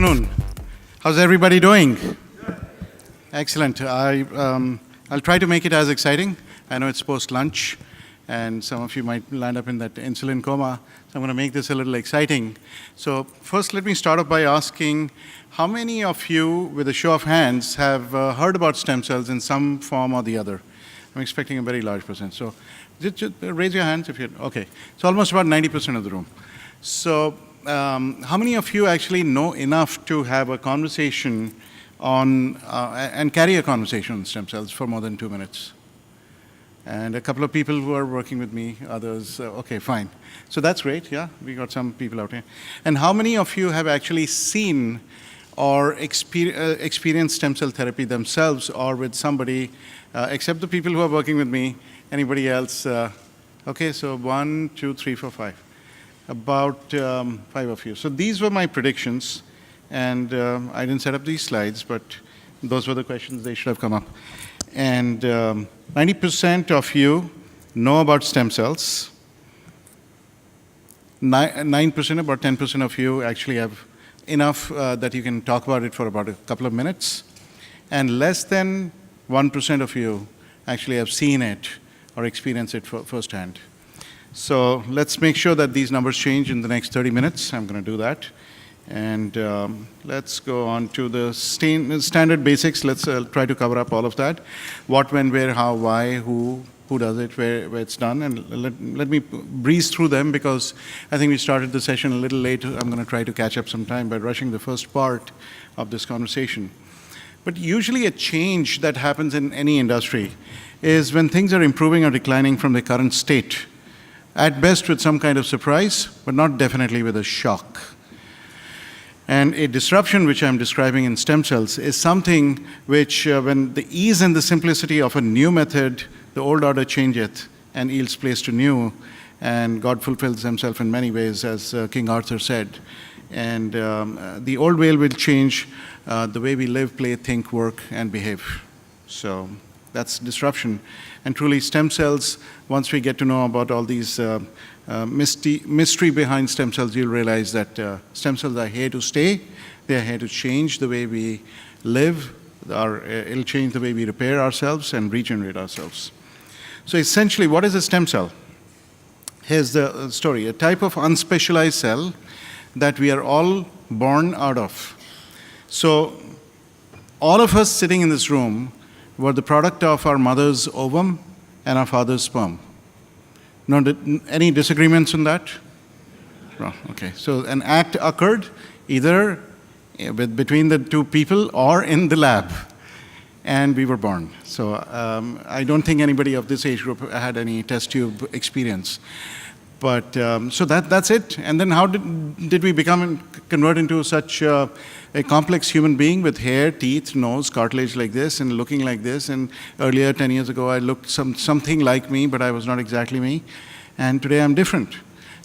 afternoon. How's everybody doing? Excellent. I'll try to make it as exciting. I know it's post-lunch, and some of you might land up in that insulin coma, so I'm going to make this a little exciting. So first, let me start off by asking, how many of you, with a show of hands, have heard about stem cells in some form or the other? I'm expecting a very large percent. So just raise your hands if you're, okay. So almost about 90% of the room. So how many of you actually know enough to have a conversation on, and carry a conversation on stem cells for more than 2 minutes? And a couple of people who are working with me, others, okay, fine. So that's great, yeah, we got some people out here. And how many of you have actually seen or experienced stem cell therapy themselves or with somebody, except the people who are working with me, anybody else? Okay, so 1, 2, 3, 4, 5. About 5 of you. So these were my predictions, and I didn't set up these slides, but those were the questions. They should have come up. And 90% of you know about stem cells. 9%, about 10% of you actually have enough that you can talk about it for about a couple of minutes. And less than 1% of you actually have seen it or experienced it firsthand. So let's make sure that these numbers change in the next 30 minutes. I'm going to do that. And let's go on to the standard basics. Let's try to cover up all of that. What, when, where, how, why, who does it, where it's done. And let me breeze through them because I think we started the session a little late. I'm going to try to catch up some time by rushing the first part of this conversation. But usually a change that happens in any industry is when things are improving or declining from the current state. At best with some kind of surprise, but not definitely with a shock. And a disruption, which I'm describing in stem cells, is something which, when the ease and the simplicity of a new method, the old order changeth and yields place to new, and God fulfills himself in many ways, as King Arthur said. And the old way will change the way we live, play, think, work, and behave. So that's disruption. And truly, stem cells, once we get to know about all these mystery behind stem cells, you'll realize that stem cells are here to stay. They're here to change the way we live. It'll change the way we repair ourselves and regenerate ourselves. So essentially, what is a stem cell? Here's the story. A type of unspecialized cell that we are all born out of. So all of us sitting in this room were the product of our mother's ovum and our father's sperm. No, any disagreements on that? No, okay, so an act occurred either between the two people or in the lab, and we were born. So I don't think anybody of this age group had any test tube experience. But so that's it. And then how did we convert into such a complex human being with hair, teeth, nose, cartilage like this, and looking like this? And earlier, 10 years ago, I looked something like me, but I was not exactly me. And today, I'm different.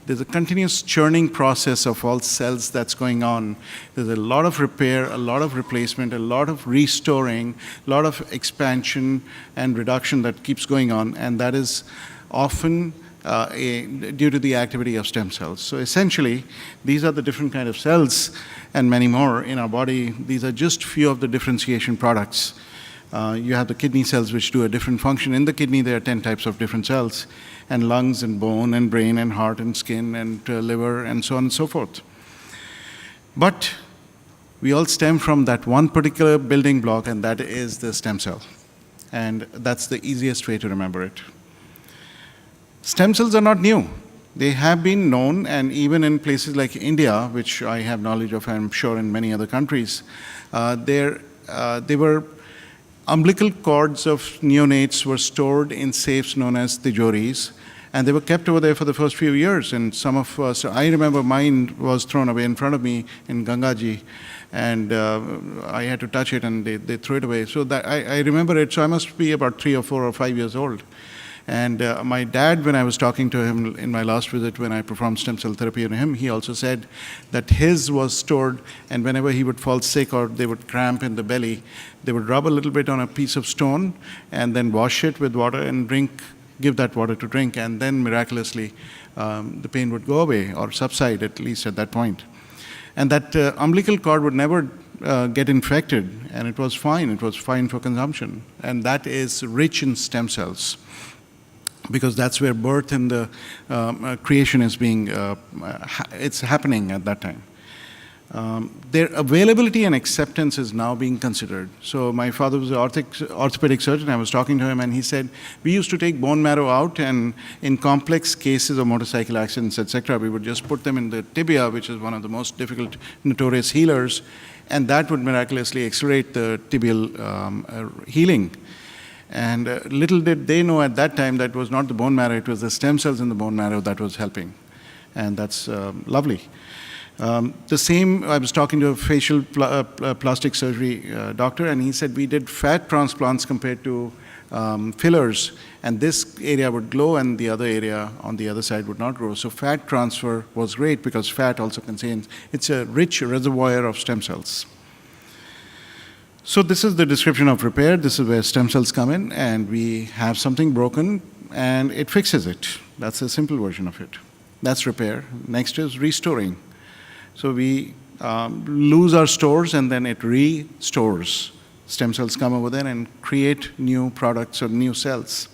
There's a continuous churning process of all cells that's going on. There's a lot of repair, a lot of replacement, a lot of restoring, a lot of expansion and reduction that keeps going on. And that is often due to the activity of stem cells. So essentially, these are the different kind of cells and many more in our body. These are just few of the differentiation products. You have the kidney cells which do a different function. In the kidney, there are 10 types of different cells, and lungs and bone and brain and heart and skin and liver and so on and so forth. But we all stem from that one particular building block, and that is the stem cell. And that's the easiest way to remember it. Stem cells are not new. They have been known, and even in places like India, which I have knowledge of, I'm sure in many other countries, they were umbilical cords of neonates were stored in safes known as tijoris, and they were kept over there for the first few years. And some of us, I remember mine was thrown away in front of me in Gangaji, and I had to touch it, and they threw it away. So that I remember it. So I must be about 3 or 4 or 5 years old. And my dad, when I was talking to him in my last visit when I performed stem cell therapy on him, he also said that his was stored, and whenever he would fall sick or they would cramp in the belly, they would rub a little bit on a piece of stone and then wash it with water and give that water to drink, and then miraculously the pain would go away or subside, at least at that point. And that umbilical cord would never get infected, and it was fine. It was fine for consumption. And that is rich in stem cells, because that's where birth and the creation is being, it's happening at that time. Their availability and acceptance is now being considered. So my father was an orthopedic surgeon. I was talking to him, and he said, we used to take bone marrow out, and in complex cases of motorcycle accidents, etc., we would just put them in the tibia, which is one of the most difficult, notorious healers, and that would miraculously accelerate the tibial healing. And little did they know at that time that it was not the bone marrow, it was the stem cells in the bone marrow that was helping. And that's lovely. The same, I was talking to a facial plastic surgery doctor, and he said we did fat transplants compared to fillers, and this area would glow and the other area on the other side would not grow. So fat transfer was great because fat also contains, it's a rich reservoir of stem cells. So this is the description of repair. This is where stem cells come in, and we have something broken and it fixes it. That's a simple version of it. That's repair. Next is restoring. So we lose our stores and then it restores. Stem cells come over there and create new products or new cells.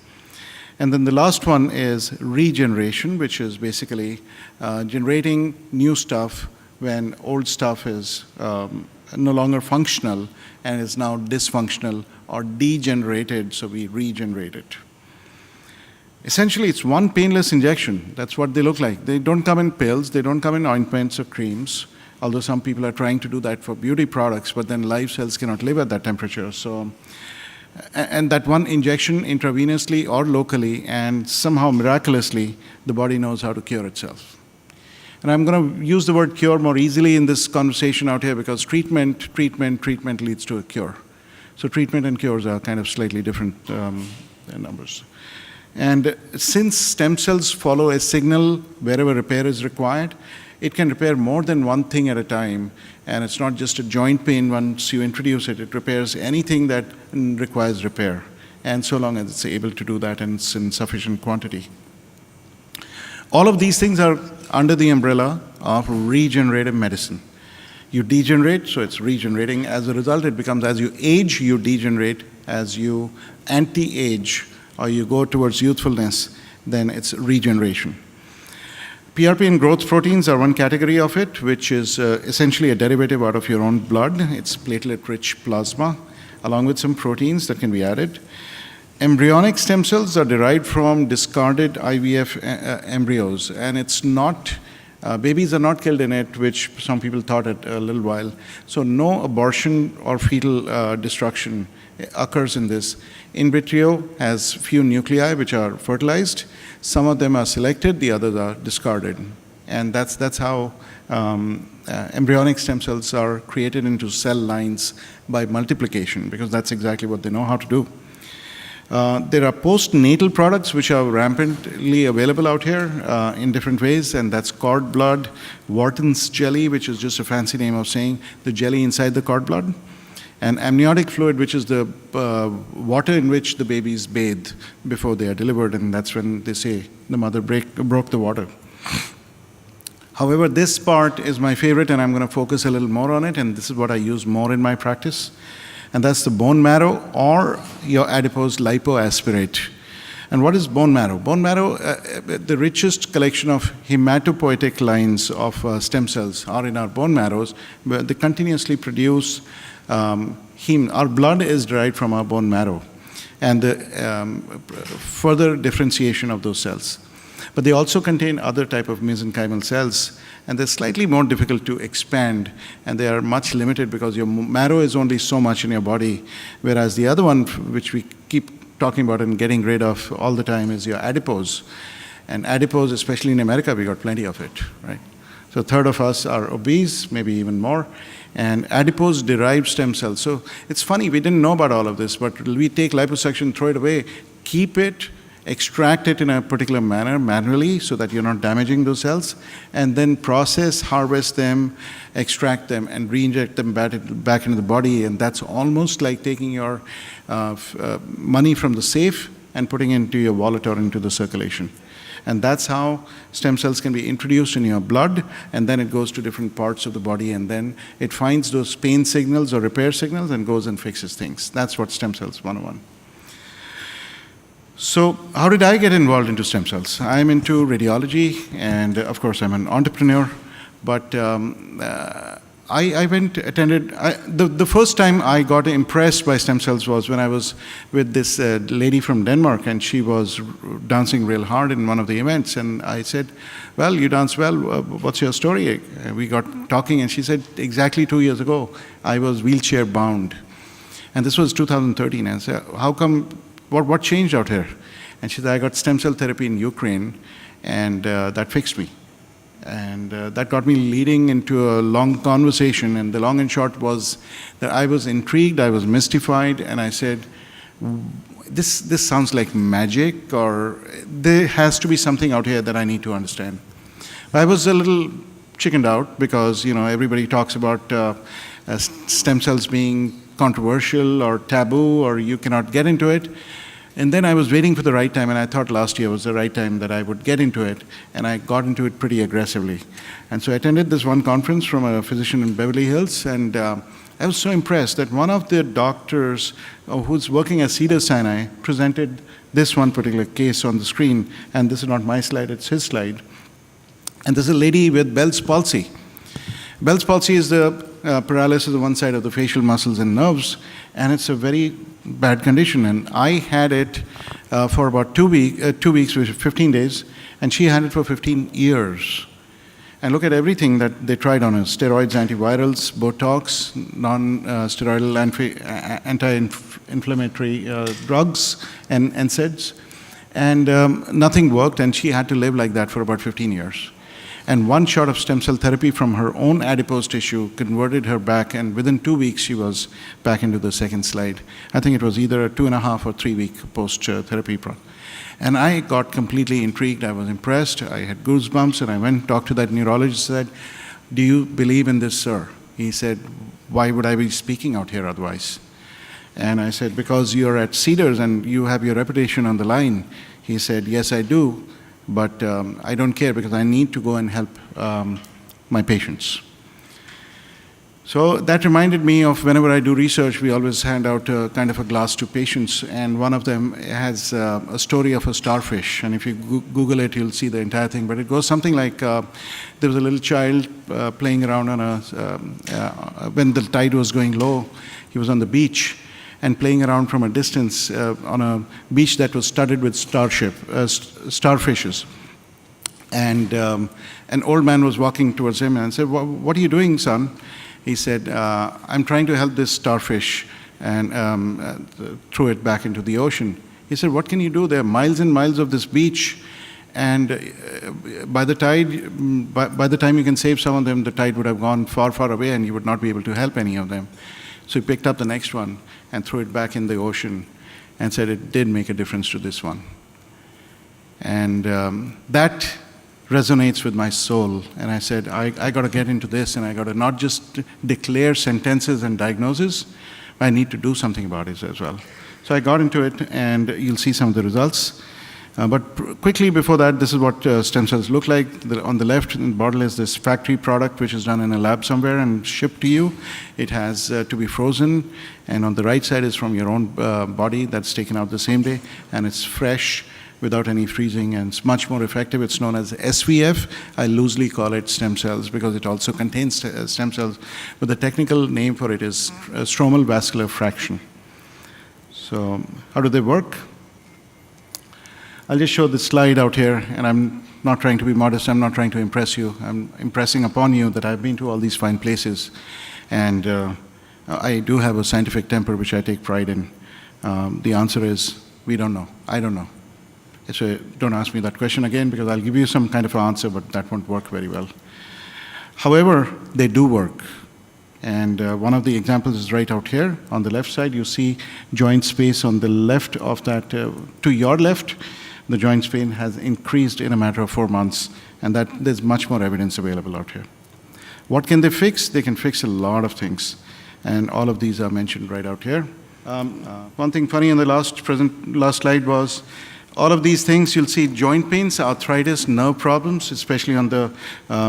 And then the last one is regeneration, which is basically generating new stuff when old stuff is no longer functional and is now dysfunctional or degenerated, so we regenerate it. Essentially, it's one painless injection. That's what they look like. They don't come in pills, they don't come in ointments or creams, although some people are trying to do that for beauty products, but then live cells cannot live at that temperature. So, and that one injection intravenously or locally, and somehow miraculously, the body knows how to cure itself. And I'm going to use the word cure more easily in this conversation out here because treatment leads to a cure. So treatment and cures are kind of slightly different numbers. And since stem cells follow a signal wherever repair is required, it can repair more than one thing at a time. And it's not just a joint pain once you introduce it. It repairs anything that requires repair. And so long as it's able to do that and it's in sufficient quantity. All of these things are under the umbrella of regenerative medicine. You degenerate, so it's regenerating. As a result, it becomes, as you age, you degenerate. As you anti-age, or you go towards youthfulness, then it's regeneration. PRP and growth proteins are one category of it, which is essentially a derivative out of your own blood. It's platelet-rich plasma, along with some proteins that can be added. Embryonic stem cells are derived from discarded IVF embryos, and it's not, babies are not killed in it, which some people thought at a little while. So no abortion or fetal destruction occurs in this. In vitro has few nuclei which are fertilized. Some of them are selected, the others are discarded. And that's how embryonic stem cells are created into cell lines by multiplication, because that's exactly what they know how to do. There are postnatal products which are rampantly available out here in different ways, and that's cord blood, Wharton's jelly, which is just a fancy name of saying the jelly inside the cord blood, and amniotic fluid, which is the water in which the babies bathe before they are delivered, and that's when they say the mother broke the water. However, this part is my favorite, and I'm going to focus a little more on it, and this is what I use more in my practice. And that's the bone marrow or your adipose lipoaspirate. And what is bone marrow? Bone marrow, the richest collection of hematopoietic lines of stem cells are in our bone marrows, where they continuously produce heme. Our blood is derived from our bone marrow, and the further differentiation of those cells. But they also contain other type of mesenchymal cells, and they're slightly more difficult to expand, and they are much limited because your marrow is only so much in your body, whereas the other one, which we keep talking about and getting rid of all the time, is your adipose. And adipose, especially in America, we got plenty of it, right? So a third of us are obese, maybe even more, and adipose-derived stem cells. So it's funny, we didn't know about all of this, but we take liposuction, throw it away, keep it, extract it in a particular manner manually so that you're not damaging those cells, and then process, harvest them, extract them, and re-inject them back into the body. And that's almost like taking your money from the safe and putting it into your wallet or into the circulation. And that's how stem cells can be introduced in your blood, and then it goes to different parts of the body, and then it finds those pain signals or repair signals and goes and fixes things. That's what stem cells 101. So how did I get involved into stem cells? I'm into radiology, and of course I'm an entrepreneur, but I the first time I got impressed by stem cells was when I was with this lady from Denmark, and she was dancing real hard in one of the events, and I said, well, you dance well, what's your story? We got talking, and she said, exactly 2 years ago, I was wheelchair bound. And this was 2013, and I said, how come, what changed out here? And she said, I got stem cell therapy in Ukraine, and that fixed me. And that got me leading into a long conversation, and the long and short was that I was intrigued, I was mystified, and I said, this sounds like magic, or there has to be something out here that I need to understand. I was a little chickened out because, you know, everybody talks about stem cells being controversial or taboo, or you cannot get into it. And then I was waiting for the right time, and I thought last year was the right time that I would get into it, and I got into it pretty aggressively. And so I attended this one conference from a physician in Beverly Hills, and I was so impressed that one of the doctors who's working at Cedars-Sinai presented this one particular case on the screen, and this is not my slide, it's his slide. And this is a lady with Bell's palsy. Bell's palsy is the paralysis of one side of the facial muscles and nerves, and it's a very bad condition. And I had it for about 2 weeks, which is 15 days, and she had it for 15 years. And look at everything that they tried on her: steroids, antivirals, Botox, non-steroidal anti-inflammatory drugs, and NSAIDs. And nothing worked, and she had to live like that for about 15 years. And one shot of stem cell therapy from her own adipose tissue converted her back, and within 2 weeks she was back into the second slide. I think it was either a 2.5 or 3 week post-therapy. And I got completely intrigued, I was impressed, I had goosebumps, and I went and talked to that neurologist and said, do you believe in this, sir? He said, why would I be speaking out here otherwise? And I said, because you're at Cedars and you have your reputation on the line. He said, yes, I do. But I don't care because I need to go and help my patients. So that reminded me of whenever I do research, we always hand out kind of a glass to patients, and one of them has a story of a starfish, and if you Google it, you'll see the entire thing. But it goes something like, there was a little child playing around on when the tide was going low, he was on the beach, and playing around from a distance on a beach that was studded with starfishes. And an old man was walking towards him and said, what are you doing, son? He said, I'm trying to help this starfish and throw it back into the ocean. He said, what can you do? There are miles and miles of this beach, and by the time you can save some of them, the tide would have gone far, far away, and you would not be able to help any of them. So he picked up the next one and threw it back in the ocean and said it did make a difference to this one. And that resonates with my soul. And I said, I got to get into this, and I got to not just declare sentences and diagnoses, but I need to do something about it as well. So I got into it, and you'll see some of the results. But quickly before that, this is what stem cells look like. On the left in the bottle is this factory product which is done in a lab somewhere and shipped to you. It has to be frozen, and on the right side is from your own body that's taken out the same day, and it's fresh without any freezing, and it's much more effective. It's known as SVF. I loosely call it stem cells because it also contains stem cells, but the technical name for it is stromal vascular fraction. So how do they work? I'll just show this slide out here, and I'm not trying to be modest, I'm not trying to impress you. I'm impressing upon you that I've been to all these fine places, and I do have a scientific temper which I take pride in. The answer is, we don't know. I don't know. So don't ask me that question again, because I'll give you some kind of answer, but that won't work very well. However, they do work. And one of the examples is right out here. On the left side, you see joint space on the left of that, to your left. The joint space has increased in a matter of 4 months, and that there's much more evidence available out here. What can they fix? They can fix a lot of things, and all of these are mentioned right out here. One thing funny in the last slide was, All of these things, you'll see joint pains, arthritis, nerve problems, especially on the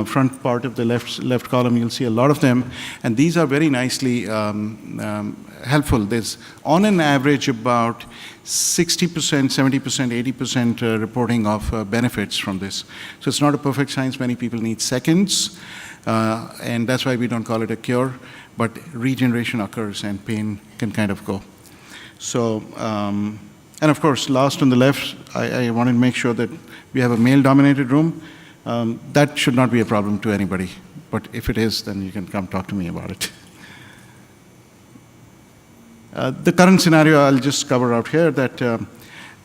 front part of the left column, you'll see a lot of them. And these are very nicely helpful. There's, on an average, about 60%, 70%, 80% reporting of benefits from this. So it's not a perfect science. Many people need seconds, and that's why we don't call it a cure, but regeneration occurs and pain can kind of go. So, and of course, last on the left, I wanted to make sure that we have a male-dominated room. That should not be a problem to anybody, but if it is, then you can come talk to me about it. The current scenario I'll just cover out here, that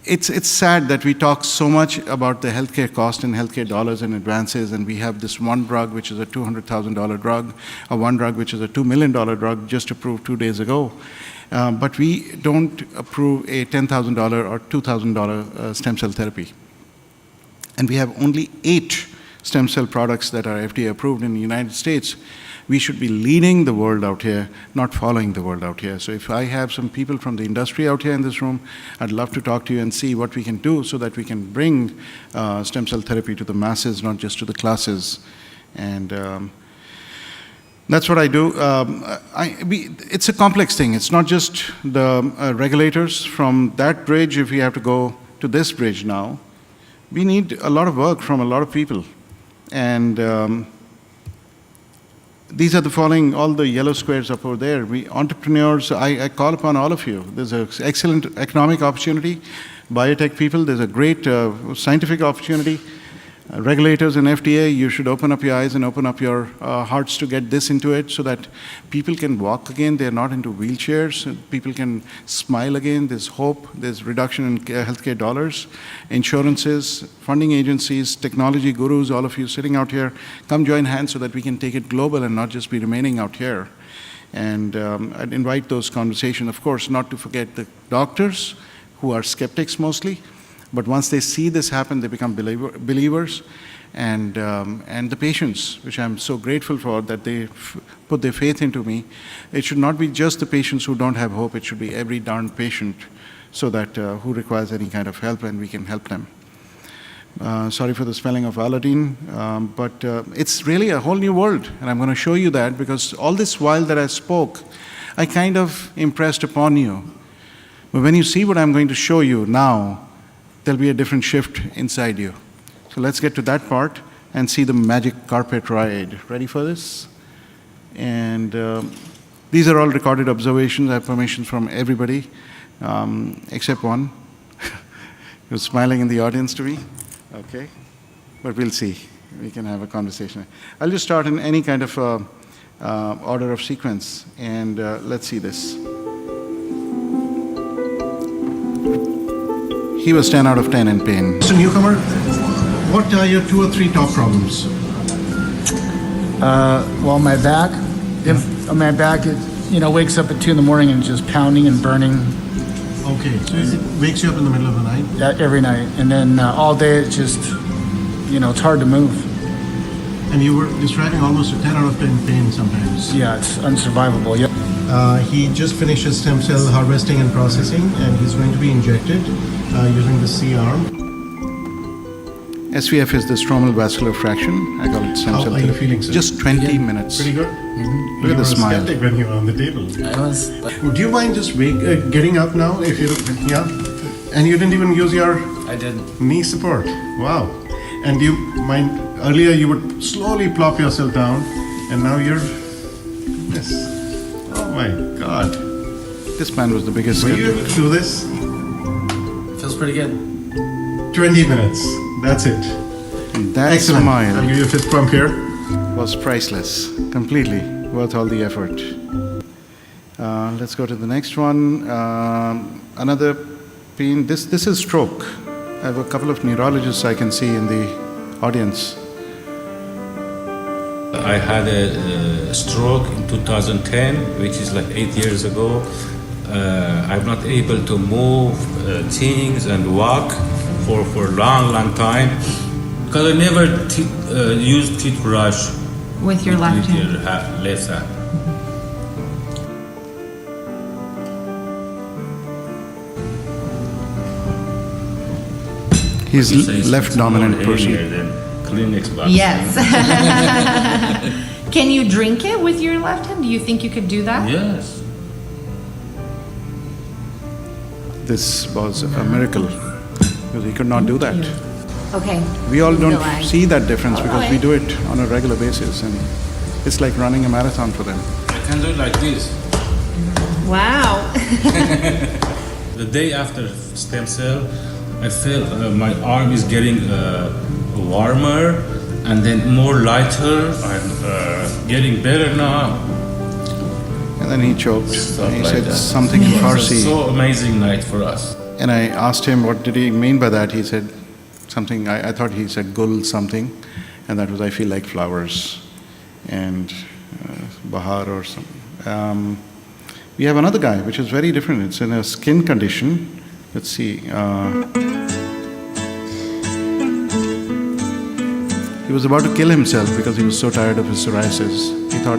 it's sad that we talk so much about the healthcare cost and healthcare dollars and advances, and we have this one drug which is a $200,000 drug, or one drug which is a $2 million drug just approved 2 days ago. But we don't approve a $10,000 or $2,000 stem cell therapy. And we have only 8 stem cell products that are FDA approved in the United States. We should be leading the world out here, not following the world out here. So if I have some people from the industry out here in this room, I'd love to talk to you and see what we can do so that we can bring stem cell therapy to the masses, not just to the classes. And that's what I do. It's a complex thing. It's not just the regulators. From that bridge, if we have to go to this bridge now, we need a lot of work from a lot of people. And these are the following, all the yellow squares up over there. We entrepreneurs, I call upon all of you. There's an excellent economic opportunity. Biotech people, there's a great scientific opportunity. Regulators and FDA, you should open up your eyes and open up your hearts to get this into it so that people can walk again. They're not into wheelchairs. People can smile again. There's hope. There's reduction in healthcare dollars. Insurances, funding agencies, technology gurus, all of you sitting out here, come join hands so that we can take it global and not just be remaining out here. And I'd invite those conversations, of course, not to forget the doctors who are skeptics mostly. But once they see this happen, they become believers, and the patients, which I'm so grateful for, that they put their faith into me. It should not be just the patients who don't have hope. It should be every darn patient, so that who requires any kind of help, and we can help them. Sorry for the spelling of Aladdin, but it's really a whole new world, and I'm going to show you that, because all this while that I spoke, I kind of impressed upon you. But when you see what I'm going to show you now, there'll be a different shift inside you. So let's get to that part and see the magic carpet ride. Ready for this? And these are all recorded observations. I have permissions from everybody, except one who's smiling in the audience to me. Okay, but we'll see. We can have a conversation. I'll just start in any kind of order of sequence, and let's see this. He was 10 out of 10 in pain. So newcomer, what are your 2 or 3 top problems? Well, my back. If my back, wakes up at 2 in the morning and just pounding and burning. Okay, so it wakes you up in the middle of the night? Yeah, every night, and then all day it's just, it's hard to move. And you were describing almost a 10 out of 10 pain sometimes. Yeah, it's unsurvivable. Yep. He just finished his stem cell harvesting and processing, and he's going to be injected using the C-arm. SVF is the stromal vascular fraction. I call it stem cell therapy. How are you feeling, sir? Just 20 minutes. Pretty good? Mm-hmm. Look at the smile. You were skeptic when you were on the table. I was. Do you mind just getting up now? If you, yeah? And you didn't even use your I didn't. knee support. Wow. And do you mind, earlier you would slowly plop yourself down, and now you're, yes. Oh my God. This man was the biggest skeptic. Were you able to do this? Feels pretty good. 20 minutes. That's it. And that Excellent. Smile. I'll give you a fist bump here. Was priceless. Completely worth all the effort. Let's go to the next one. Another pain. This is stroke. I have a couple of neurologists I can see in the audience. I had a stroke in 2010, which is like 8 years ago. I'm not able to move things and walk for a long time because I never used toothbrush with your left hand. Left hand. He's He says left it's dominant more person. heavier than Kleenex box. Yes. Can you drink it with your left hand? Do you think you could do that? Yes. This was a miracle because he could not do that. Okay. We all don't Relax. see that difference because we Alright. do it on a regular basis, and it's like running a marathon for them. I can do it like this. Wow. The day after stem cell, I felt my arm is getting warmer and then more lighter and getting better now. And then he choked. Stuff He like said that. something in It was Farsi. so amazing night for us. And I asked him what did he mean by that. He said something, I thought he said gul something, and that was I feel like flowers and bahar or something. We have another guy which is very different. It's in a skin condition. Let's see. He was about to kill himself because he was so tired of his psoriasis. He thought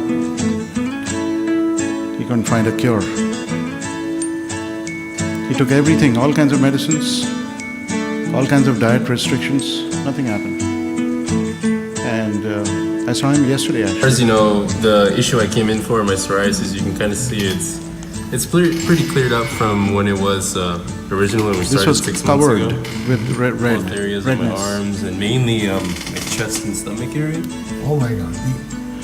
he couldn't find a cure. He took everything, all kinds of medicines, all kinds of diet restrictions. Nothing happened. And I saw him yesterday actually. As you know, the issue I came in for, my psoriasis, you can kind of see it's pretty cleared up from when it was original when we This started was 6 months covered ago. with red, Both areas of my redness. arms and mainly my chest and stomach area. Oh my God.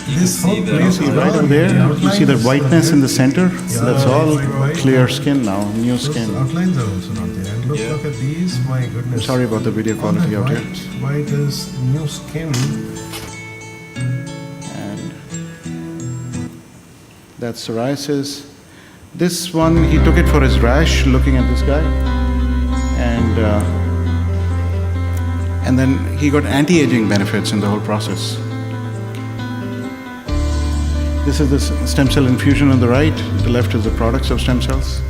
You can see the You see right over there, you see the whiteness in the center? That's all clear skin now, new skin. Those outlines are also not there. And look at these, my goodness. Sorry about the video quality out here. White is new skin. And that's psoriasis. This one, he took it for his rash, looking at this guy. And then he got anti-aging benefits in the whole process. This is the stem cell infusion on the right. The left is the products of stem cells.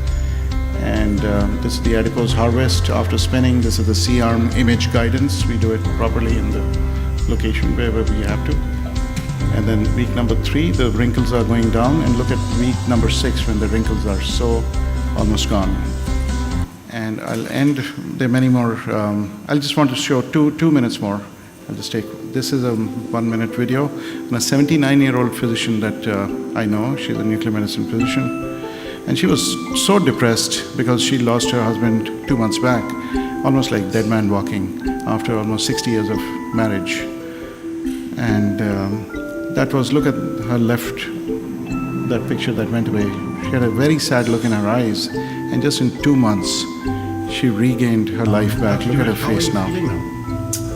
And this is the adipose harvest after spinning. This is the C-arm image guidance. We do it properly in the location wherever we have to. And then week number 3, the wrinkles are going down. And look at week number 6 when the wrinkles are so almost gone. And I'll end, there are many more. I just want to show 2 minutes more. I'll just take, this is a 1-minute video. And a 79-year-old physician that I know, she's a nuclear medicine physician. And she was so depressed because she lost her husband 2 months back, almost like dead man walking after almost 60 years of marriage. And that was, look at her left, that picture that went away. She had a very sad look in her eyes. And just in 2 months, she regained her life back. Look at her face now.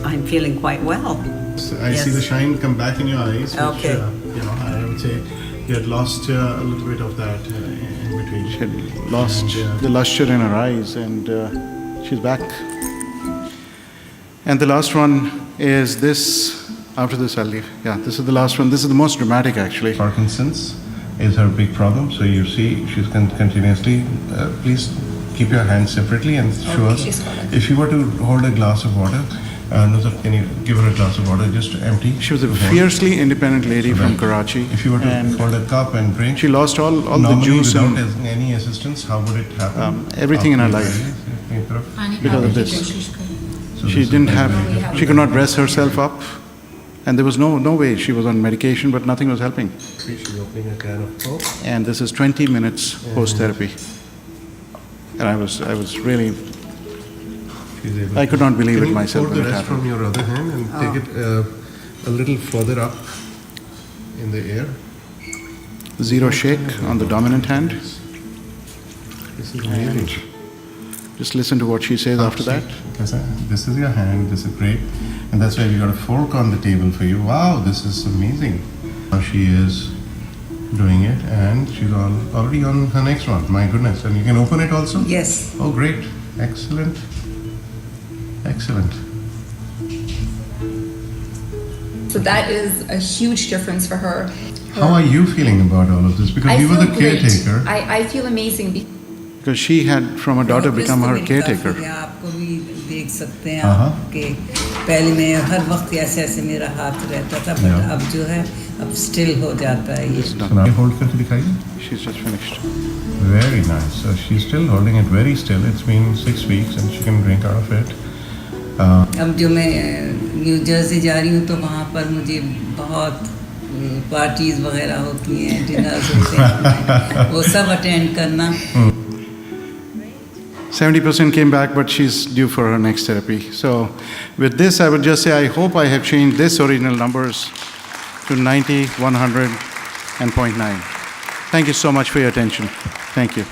I'm feeling quite well. I see the shine come back in your eyes. Which, Okay. I would say you had lost a little bit of that in between. She had lost the luster in her eyes, and she's back. And the last one is this. After this, I'll leave. Yeah, this is the last one. This is the most dramatic, actually. Parkinson's is her big problem. So you see, she's continuously. Please keep your hands separately and show us. If you were to hold a glass of water, Nuzar, can you give her a glass of water, just empty? She was a fiercely independent lady from Karachi. If you were to and hold a cup and drink, she lost all the normally juice without and any assistance, how would it happen? everything in her life because of this. She didn't have, she could not dress herself up, and there was no way. She was on medication, but nothing was helping. She's opening a can of Coke. And this is 20 minutes post-therapy. And I was really, She's able I could not believe Can it you myself Pour when the it rest from happened. your other hand and take it a little further up in the air. Zero shake on the dominant hand. This is amazing. Just listen to what she says after that. This is your hand. This is great, and that's why we got a fork on the table for you. Wow, this is amazing. Now she is doing it, and she's already on her next one. My goodness! And you can open it also. Yes. Oh, great! Excellent. Excellent. So that is a huge difference for her. How are you feeling about all of this? Because you were the great. caretaker. I feel amazing. Because she had, from her daughter, become her caretaker. आपको भी देख सकते हैं हाँ। कि पहले मैं हर वक्त ऐसे ऐसे मेरा हाथ रहता था but Yeah. अब जो है अब स्टिल हो जाता है ये It's So done. now hold करके दिखाइए. She's just finished. Very nice. So she's still holding it very still. It's been 6 weeks and she can drink out of it. अब जो मैं न्यू जर्सी जा रही हूँ तो वहाँ पर मुझे बहुत पार्टीज वगैरह होती हैं, डिनर्स होते हैं, वो सब अटेंड करना. 70% came back, but she's due for her next therapy. So with this, I would just say I hope I have changed this original numbers to 90, 100, and 0.9. Thank you so much for your attention. Thank you.